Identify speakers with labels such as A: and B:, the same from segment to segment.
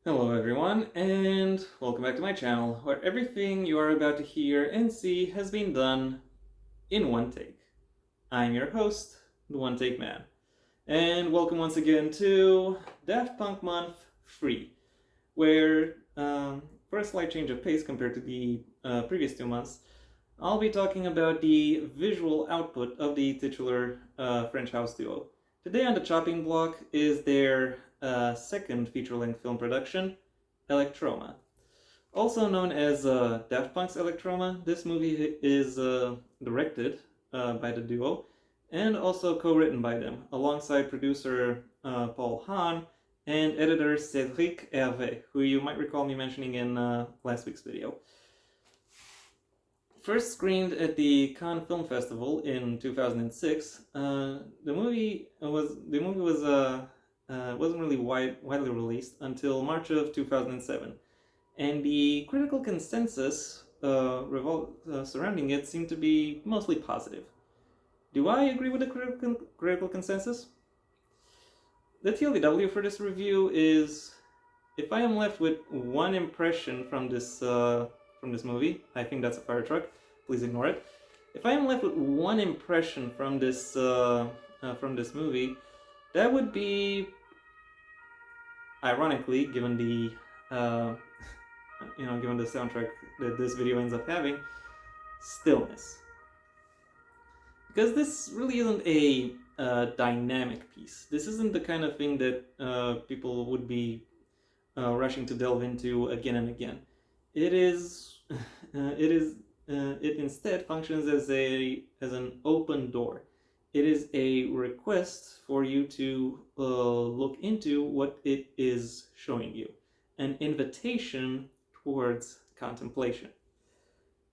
A: Hello everyone, and welcome back to my channel, where everything you are about to hear and see has been done in one take. I'm your host, the One Take Man, and welcome once again to Daft Punk Month Free, where, for a slight change of pace compared to the previous 2 months, I'll be talking about the visual output of the titular French house duo. Today on the chopping block is their second feature-length film production, Electroma. Also known as Daft Punk's Electroma, this movie is directed by the duo and also co-written by them, alongside producer Paul Hahn and editor Cédric Hervé, who you might recall me mentioning in last week's video. First screened at the Cannes Film Festival in 2006, the movie wasn't really widely released until March of 2007, and the critical consensus surrounding it seemed to be mostly positive. Do I agree with the critical consensus? The TLDW for this review is, if I am left with one impression from this movie, I think that's a fire truck, please ignore it. If I am left with one impression from this movie, that would be, ironically, given the given the soundtrack that this video ends up having, stillness. Because this really isn't a dynamic piece. This isn't the kind of thing that people would be rushing to delve into again and again. It instead functions as an open door. It is a request for you to look into what it is showing you, an invitation towards contemplation.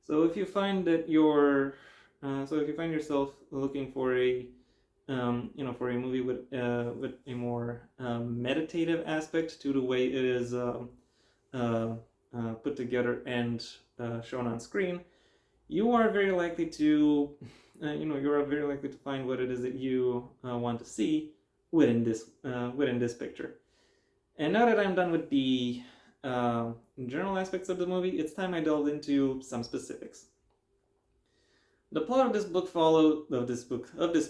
A: So if you find that if you find yourself looking for a for a movie with a more meditative aspect to the way it is put together and shown on screen, you are very likely to find what it is that you want to see within this picture. And now that I'm done with the general aspects of the movie, it's time I delved into some specifics. The plot of this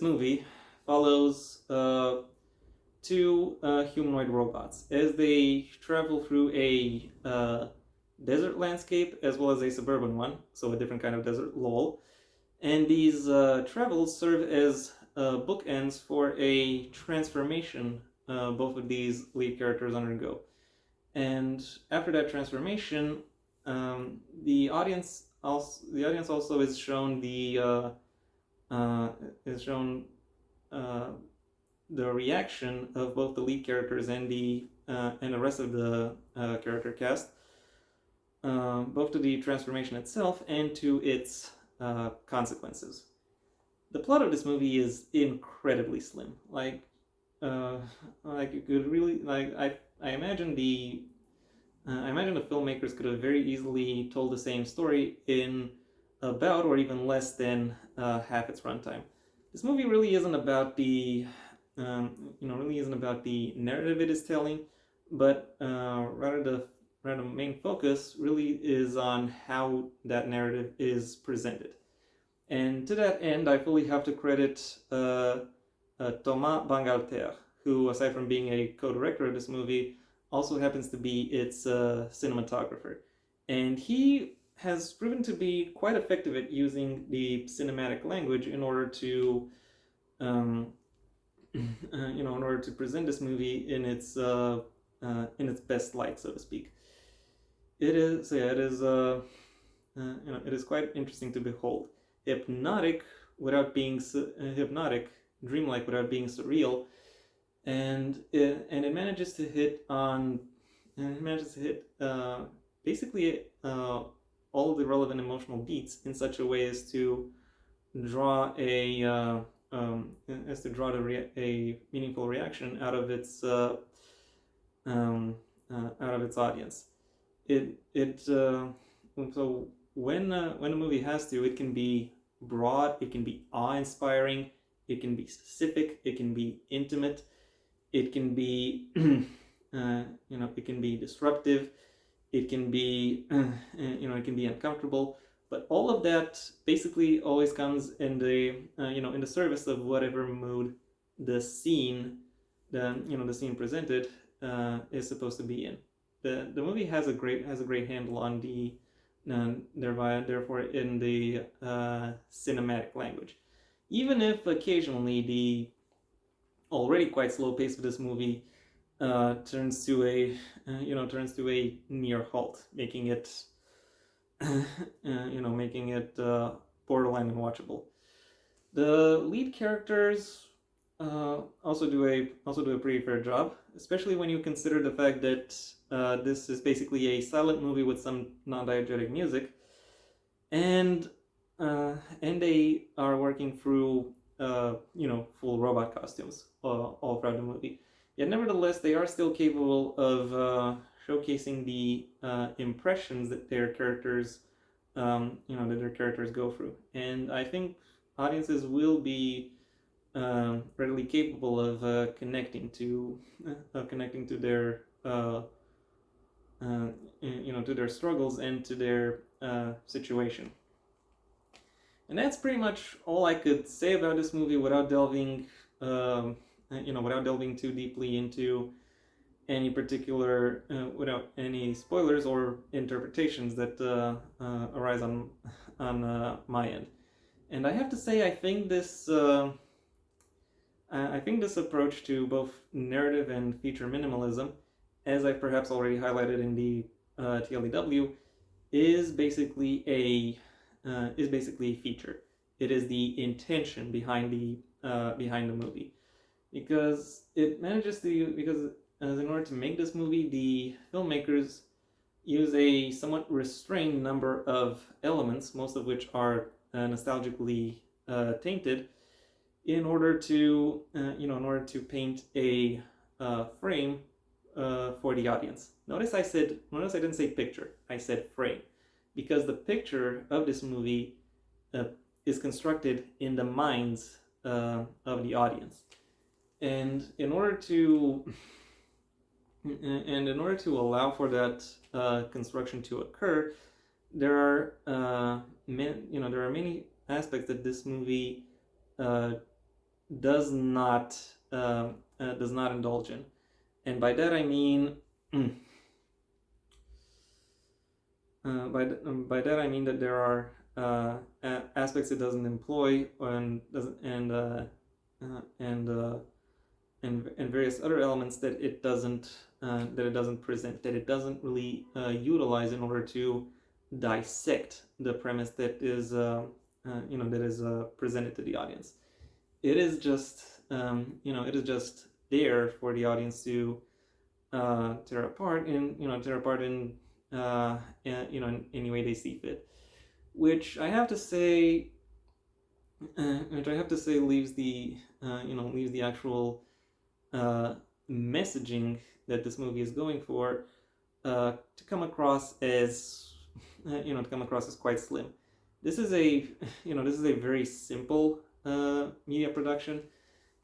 A: movie follows two humanoid robots as they travel through a desert landscape as well as a suburban one, so a different kind of desert, lol. And these travels serve as bookends for a transformation both of these lead characters undergo. And after that transformation, the audience also is shown the reaction of both the lead characters and the rest of the character cast, both to the transformation itself and to its consequences. The plot of this movie is incredibly slim. You could really I imagine the filmmakers could have very easily told the same story in about or even less than half its runtime. This movie really isn't about the narrative it is telling, but rather the main focus really is on how that narrative is presented. And to that end, I fully have to credit Thomas Bangalter, who, aside from being a co-director of this movie, also happens to be its cinematographer. And he has proven to be quite effective at using the cinematic language in order to present this movie in its best light, so to speak. It is quite interesting to behold. Hypnotic, dreamlike without being surreal, and it manages to hit basically all of the relevant emotional beats in such a way as to draw a meaningful reaction out of its audience. So when a movie has to, it can be broad, it can be awe-inspiring, it can be specific, it can be intimate, it can be it can be disruptive, it can be it can be uncomfortable, but all of that basically always comes in the in the service of whatever mood the scene the scene presented is supposed to be in. The movie has a great handle on the therefore in the cinematic language, even if occasionally the already quite slow pace of this movie turns to a near halt, making it making it borderline unwatchable. The lead characters also do a pretty fair job, especially when you consider the fact that this is basically a silent movie with some non-diegetic music, and they are working through full robot costumes all throughout the movie. Yet nevertheless, they are still capable of showcasing the impressions that their characters go through, and I think audiences will be readily capable of connecting to their to their struggles and to their situation. And that's pretty much all I could say about this movie without delving too deeply into any particular without any spoilers or interpretations that arise on my end. And I have to say, I think this approach to both narrative and feature minimalism, as I've perhaps already highlighted in the TLDW, is basically a feature. It is the intention behind the movie, because in order to make this movie, the filmmakers use a somewhat restrained number of elements, most of which are nostalgically tainted, in order to paint a frame for the audience. Notice I didn't say picture. I said frame, because the picture of this movie is constructed in the minds of the audience, and in order to allow for that construction to occur, there are many aspects that this movie does not indulge in, and by that I mean by that I mean that there are aspects it doesn't employ and various other elements that it doesn't present, that it doesn't really utilize in order to dissect the premise that is presented to the audience. It is just there for the audience to tear apart in any way they see fit, which I have to say leaves the actual messaging that this movie is going for to come across as quite slim. This is a very simple media production,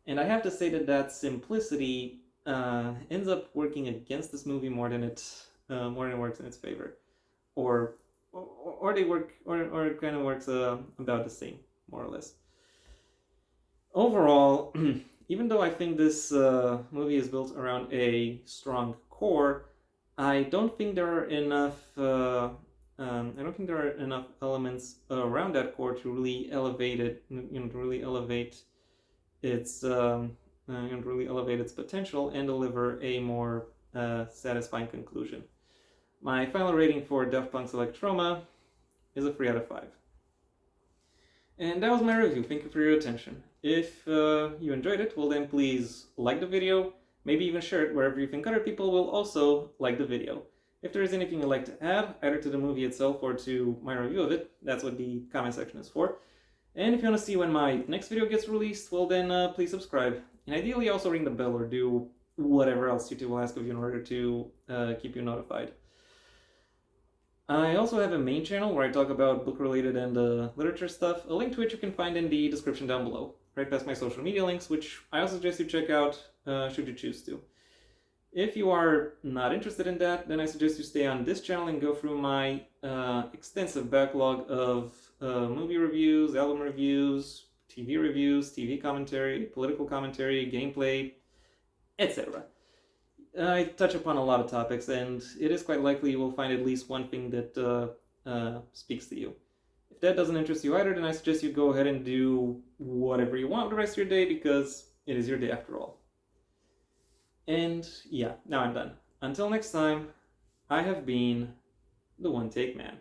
A: and I have to say that simplicity ends up working against this movie more than it works in its favor, or it kind of works about the same, more or less. Overall, even though I think this movie is built around a strong core, I don't think there are enough elements around that core to really elevate it, to really elevate its potential and deliver a more satisfying conclusion. My final rating for Daft Punk's Electroma is a 3 out of 5. And that was my review. Thank you for your attention. If you enjoyed it, well then please like the video, maybe even share it wherever you think other people will also like the video. If there is anything you'd like to add, either to the movie itself or to my review of it, that's what the comment section is for. And if you want to see when my next video gets released, well then please subscribe. And ideally also ring the bell or do whatever else YouTube will ask of you in order to keep you notified. I also have a main channel where I talk about book-related and literature stuff, a link to which you can find in the description down below, right past my social media links, which I also suggest you check out should you choose to. If you are not interested in that, then I suggest you stay on this channel and go through my extensive backlog of movie reviews, album reviews, TV commentary, political commentary, gameplay, etc. I touch upon a lot of topics, and it is quite likely you will find at least one thing that speaks to you. If that doesn't interest you either, then I suggest you go ahead and do whatever you want the rest of your day, because it is your day after all. And yeah, now I'm done. Until next time, I have been the One Take Man.